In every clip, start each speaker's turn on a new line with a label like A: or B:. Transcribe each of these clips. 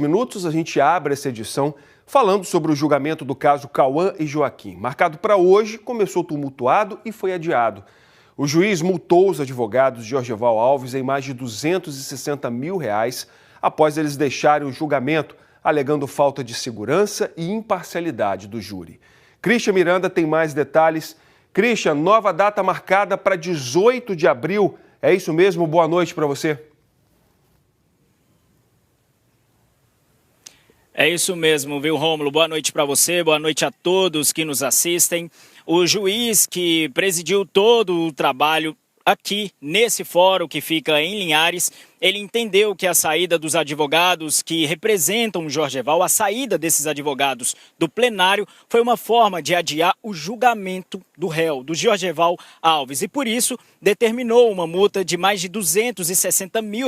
A: Minutos, a gente abre essa edição falando sobre o julgamento do caso Cauã e Joaquim. Marcado para hoje, começou tumultuado e foi adiado. O juiz multou os advogados de Jorgeval Alves em mais de R$260 mil após eles deixarem o julgamento, alegando falta de segurança e imparcialidade do júri. Christian Miranda tem mais detalhes. Christian, nova data marcada para 18 de abril. É isso mesmo? Boa noite para você.
B: É isso mesmo, viu, Rômulo? Boa noite para você, boa noite a todos que nos assistem. O juiz que presidiu todo o trabalho aqui nesse fórum que fica em Linhares, ele entendeu que a saída dos advogados que representam o Jorgeval, a saída desses advogados do plenário, foi uma forma de adiar o julgamento do réu, do Jorgeval Alves. E por isso determinou uma multa de mais de R$260 mil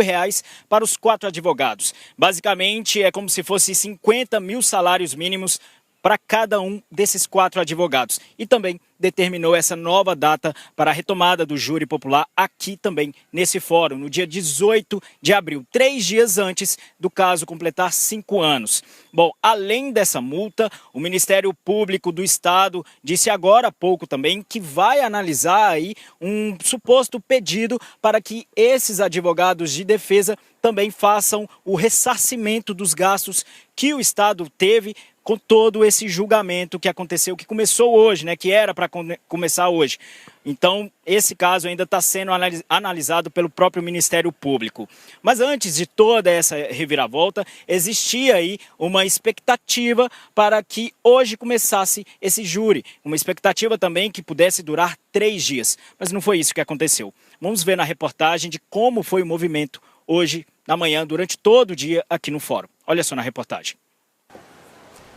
B: para os 4 advogados. Basicamente é como se fosse 50 mil salários mínimos para cada um desses 4 advogados. E também determinou essa nova data para a retomada do júri popular aqui também nesse fórum, no dia 18 de abril, 3 dias antes do caso completar 5 anos. Bom, além dessa multa, o Ministério Público do Estado disse agora há pouco também que vai analisar aí um suposto pedido para que esses advogados de defesa também façam o ressarcimento dos gastos que o Estado teve com todo esse julgamento que aconteceu, que começou hoje, né, que era para começar hoje. Então, esse caso ainda está sendo analisado pelo próprio Ministério Público. Mas antes de toda essa reviravolta, existia aí uma expectativa para que hoje começasse esse júri. Uma expectativa também que pudesse durar 3 dias. Mas não foi isso que aconteceu. Vamos ver na reportagem de como foi o movimento hoje, na manhã, durante todo o dia aqui no fórum. Olha só na reportagem.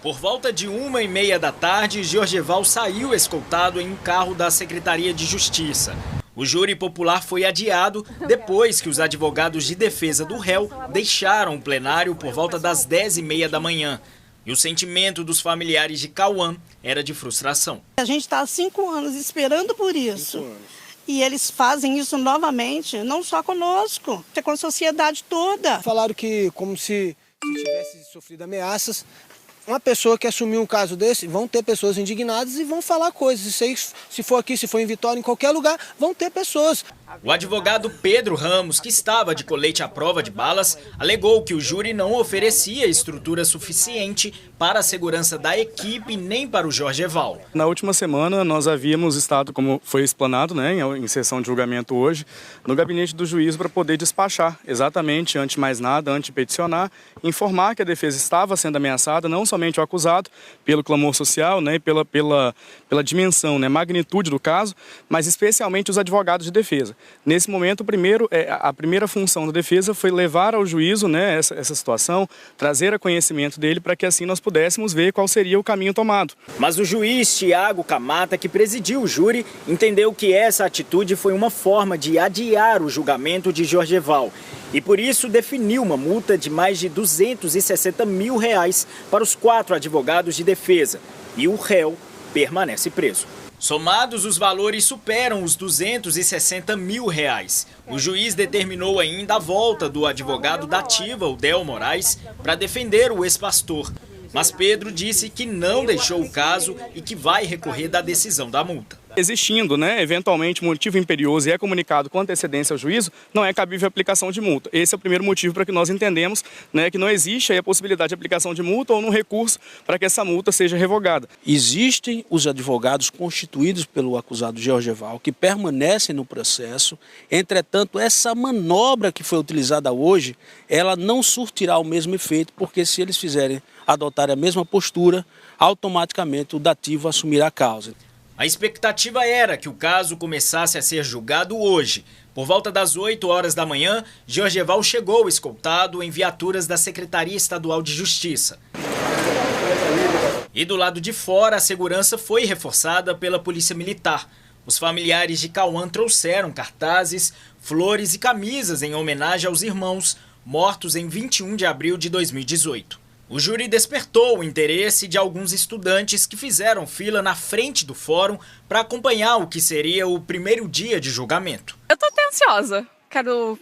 B: Por volta de 1h30 da tarde, Jorgeval saiu escoltado em um carro da Secretaria de Justiça. O júri popular foi adiado depois que os advogados de defesa do réu deixaram o plenário por volta das 10h30 da manhã. E o sentimento dos familiares de Cauã era de frustração.
C: A gente está há 5 anos esperando por isso. E eles fazem isso novamente, não só conosco, é com a sociedade toda.
D: Falaram que como se tivesse sofrido ameaças. Uma pessoa que assumiu um caso desse, vão ter pessoas indignadas e vão falar coisas. Isso aí, se for aqui, se for em Vitória, em qualquer lugar, vão ter pessoas.
B: O advogado Pedro Ramos, que estava de colete à prova de balas, alegou que o júri não oferecia estrutura suficiente para a segurança da equipe nem para o Jorgeval.
E: Na última semana, nós havíamos estado, como foi explanado, né, em sessão de julgamento hoje, no gabinete do juiz para poder despachar, exatamente, antes de mais nada, antes de peticionar, informar que a defesa estava sendo ameaçada, não somente o acusado, pelo clamor social, né, pela dimensão, né, magnitude do caso, mas especialmente os advogados de defesa. Nesse momento, a primeira função da defesa foi levar ao juízo, né, essa situação, trazer a conhecimento dele para que assim nós pudéssemos ver qual seria o caminho tomado.
B: Mas o juiz Tiago Camata, que presidiu o júri, entendeu que essa atitude foi uma forma de adiar o julgamento de Jorgeval. E por isso definiu uma multa de mais de R$260 mil para os 4 advogados de defesa. E o réu permanece preso. Somados, os valores superam os R$260 mil. O juiz determinou ainda a volta do advogado da ativa, o Del Moraes, para defender o ex-pastor. Mas Pedro disse que não deixou o caso e que vai recorrer da decisão da multa.
E: Existindo, né, eventualmente, motivo imperioso e é comunicado com antecedência ao juízo, não é cabível a aplicação de multa. Esse é o primeiro motivo para que nós entendemos, né, que não existe aí a possibilidade de aplicação de multa ou no recurso para que essa multa seja revogada.
F: Existem os advogados constituídos pelo acusado Jorgeval que permanecem no processo. Entretanto, essa manobra que foi utilizada hoje, ela não surtirá o mesmo efeito, porque se eles adotarem a mesma postura, automaticamente o dativo assumirá a causa.
B: A expectativa era que o caso começasse a ser julgado hoje. Por volta das 8 horas da manhã, Jorgeval chegou escoltado em viaturas da Secretaria Estadual de Justiça. E do lado de fora, a segurança foi reforçada pela Polícia Militar. Os familiares de Cauã trouxeram cartazes, flores e camisas em homenagem aos irmãos mortos em 21 de abril de 2018. O júri despertou o interesse de alguns estudantes que fizeram fila na frente do fórum para acompanhar o que seria o primeiro dia de julgamento.
G: Eu tô até ansiosa. Quero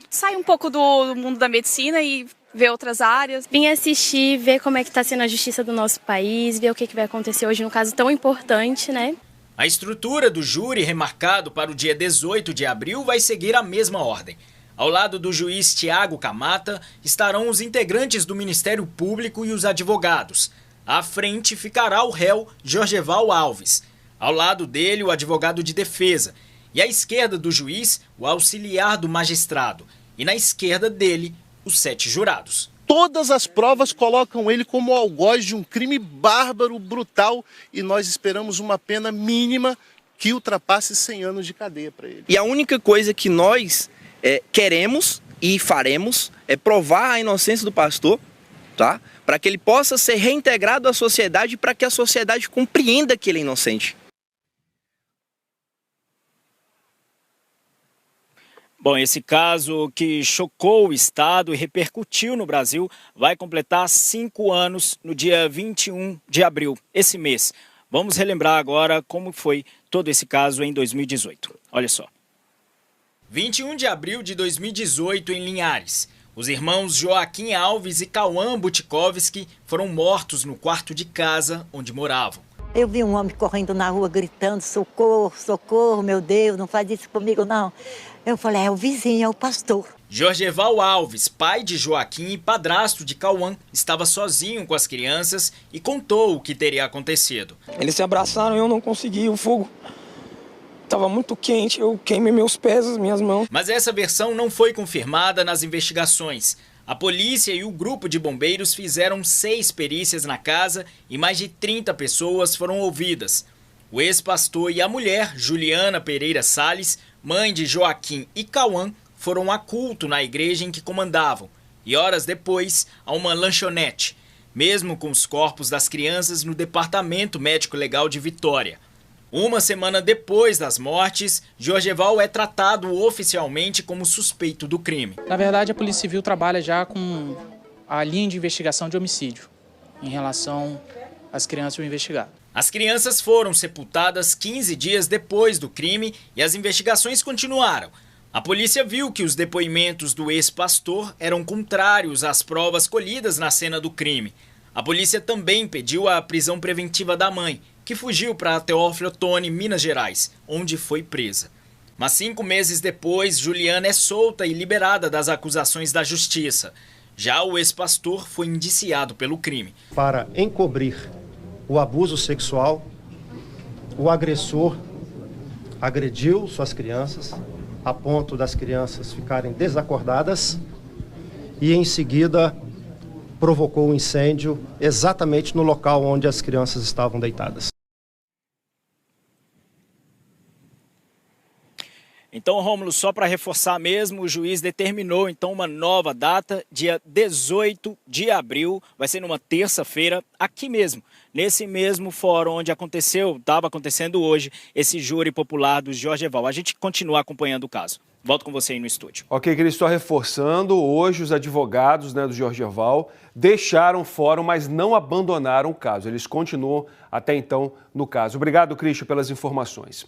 G: sair um pouco do mundo da medicina e ver outras áreas.
H: Vim assistir, ver como é que está sendo a justiça do nosso país, ver o que vai acontecer hoje num caso tão importante, né?
B: A estrutura do júri remarcado para o dia 18 de abril vai seguir a mesma ordem. Ao lado do juiz Tiago Camata estarão os integrantes do Ministério Público e os advogados. À frente ficará o réu Jorgeval Alves. Ao lado dele, o advogado de defesa. E à esquerda do juiz, o auxiliar do magistrado. E na esquerda dele, os 7 jurados.
I: Todas as provas colocam ele como algoz de um crime bárbaro, brutal, e nós esperamos uma pena mínima que ultrapasse 100 anos de cadeia para ele.
J: E a única coisa que nós queremos e faremos é provar a inocência do pastor, tá? Para que ele possa ser reintegrado à sociedade, para que a sociedade compreenda que ele é inocente.
B: Bom, esse caso que chocou o Estado e repercutiu no Brasil vai completar 5 anos no dia 21 de abril, esse mês. Vamos relembrar agora como foi todo esse caso em 2018. Olha só. 21 de abril de 2018 em Linhares. Os irmãos Joaquim Alves e Cauã Butkovski foram mortos no quarto de casa onde moravam.
K: Eu vi um homem correndo na rua gritando, socorro, socorro, meu Deus, não faz isso comigo não. Eu falei, é o vizinho, é o pastor.
B: Jorgeval Alves, pai de Joaquim e padrasto de Cauã, estava sozinho com as crianças e contou o que teria acontecido.
L: Eles se abraçaram e eu não consegui, o fogo estava muito quente, eu queimei meus pés, as minhas mãos.
B: Mas essa versão não foi confirmada nas investigações. A polícia e o grupo de bombeiros fizeram 6 perícias na casa e mais de 30 pessoas foram ouvidas. O ex-pastor e a mulher, Juliana Pereira Salles, mãe de Joaquim e Cauã, foram a culto na igreja em que comandavam. E horas depois, a uma lanchonete, mesmo com os corpos das crianças no Departamento Médico Legal de Vitória. Uma semana depois das mortes, Jorgeval é tratado oficialmente como suspeito do crime.
M: Na verdade, a Polícia Civil trabalha já com a linha de investigação de homicídio em relação às crianças e o investigado.
B: As crianças foram sepultadas 15 dias depois do crime e as investigações continuaram. A polícia viu que os depoimentos do ex-pastor eram contrários às provas colhidas na cena do crime. A polícia também pediu a prisão preventiva da mãe, que fugiu para Teófilo Otoni, Minas Gerais, onde foi presa. Mas 5 meses depois, Juliana é solta e liberada das acusações da justiça. Já o ex-pastor foi indiciado pelo crime.
N: Para encobrir o abuso sexual, o agressor agrediu suas crianças, a ponto das crianças ficarem desacordadas e, em seguida, provocou um incêndio exatamente no local onde as crianças estavam deitadas.
B: Então, Rômulo, só para reforçar mesmo, o juiz determinou então uma nova data, dia 18 de abril, vai ser numa terça-feira, aqui mesmo, nesse mesmo fórum onde estava acontecendo hoje, esse júri popular do Jorgeval. A gente continua acompanhando o caso. Volto com você aí no estúdio.
A: Ok, Cris, só reforçando, hoje os advogados do Jorgeval deixaram o fórum, mas não abandonaram o caso. Eles continuam até então no caso. Obrigado, Cristian, pelas informações.